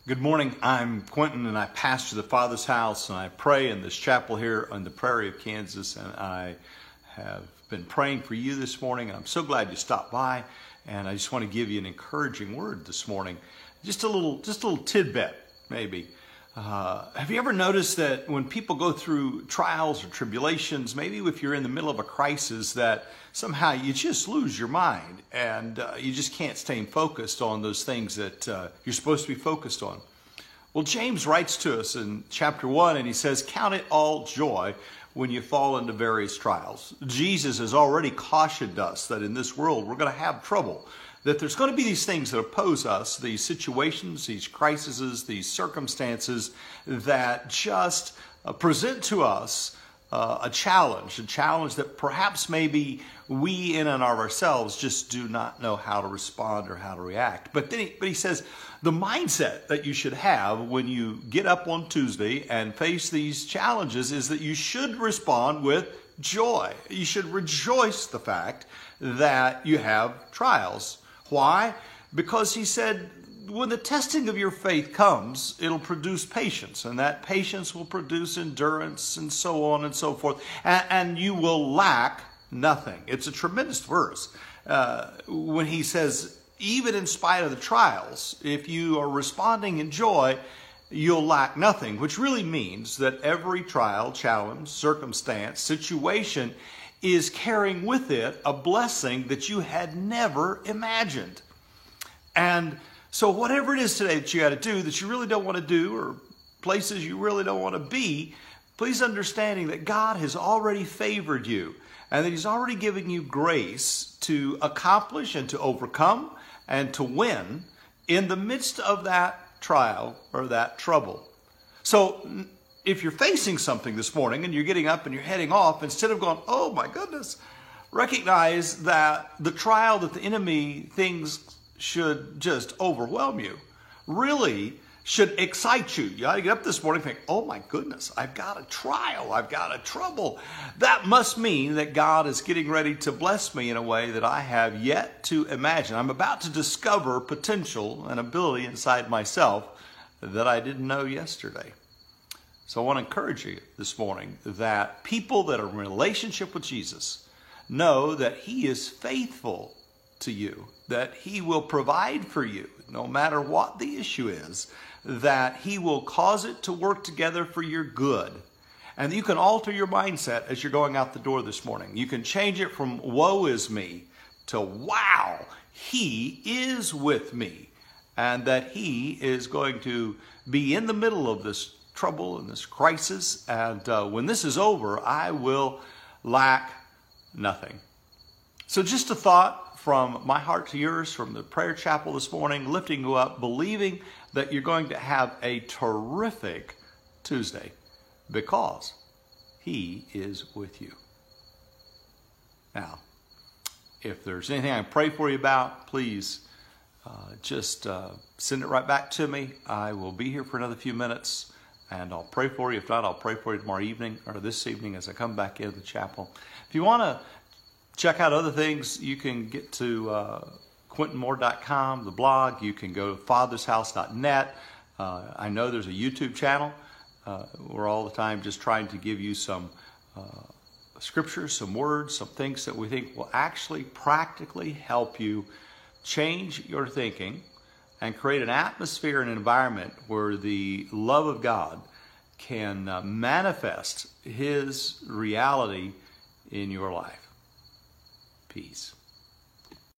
Good morning. I'm Quentin, and I pastor the Father's House, and I pray in this chapel here on the prairie of Kansas. And I have been praying for you this morning. I'm so glad you stopped by, and I just want to give you an encouraging word this morning. Just a little tidbit, maybe. Have you ever noticed that when people go through trials or tribulations, maybe if you're in the middle of a crisis, that somehow you just lose your mind and you just can't stay focused on those things that you're supposed to be focused on? Well, James writes to us in chapter 1, and he says, "Count it all joy when you fall into various trials." Jesus has already cautioned us that in this world we're going to have trouble, that there's going to be these things that oppose us, these situations, these crises, these circumstances that just present to us a challenge that perhaps maybe we in and of ourselves just do not know how to respond or how to react. But he says the mindset that you should have when you get up on Tuesday and face these challenges is that you should respond with joy. You should rejoice the fact that you have trials. Why? Because he said, when the testing of your faith comes, it'll produce patience, and that patience will produce endurance, and so on and so forth, and you will lack nothing. It's a tremendous verse when he says, even in spite of the trials, if you are responding in joy, you'll lack nothing, which really means that every trial, challenge, circumstance, situation is carrying with it a blessing that you had never imagined. And so whatever it is today that you got to do that you really don't want to do, or places you really don't want to be, please understanding that God has already favored you and that he's already given you grace to accomplish and to overcome and to win in the midst of that trial or that trouble. So if you're facing something this morning and you're getting up and you're heading off, instead of going, "Oh my goodness," recognize that the trial that the enemy thinks should just overwhelm you really should excite you. You ought to get up this morning and think, "Oh my goodness, I've got a trial, I've got a trouble. That must mean that God is getting ready to bless me in a way that I have yet to imagine. I'm about to discover potential and ability inside myself that I didn't know yesterday." So I want to encourage you this morning that people that are in relationship with Jesus know that he is faithful to you, that he will provide for you no matter what the issue is, that he will cause it to work together for your good. And you can alter your mindset as you're going out the door this morning. You can change it from "woe is me" to "wow, he is with me," and that he is going to be in the middle of this trouble and this crisis, and when this is over, I will lack nothing. So just a thought from my heart to yours, from the prayer chapel this morning, lifting you up, believing that you're going to have a terrific Tuesday because he is with you. Now, if there's anything I can pray for you about, please just send it right back to me. I will be here for another few minutes, and I'll pray for you. If not, I'll pray for you tomorrow evening or this evening as I come back into the chapel. If you want to check out other things, you can get to QuentinMoore.com, the blog. You can go to fathershouse.net. I know there's a YouTube channel. We're all the time just trying to give you some scriptures, some words, some things that we think will actually practically help you change your thinking and create an atmosphere and environment where the love of God can manifest his reality in your life. Peace.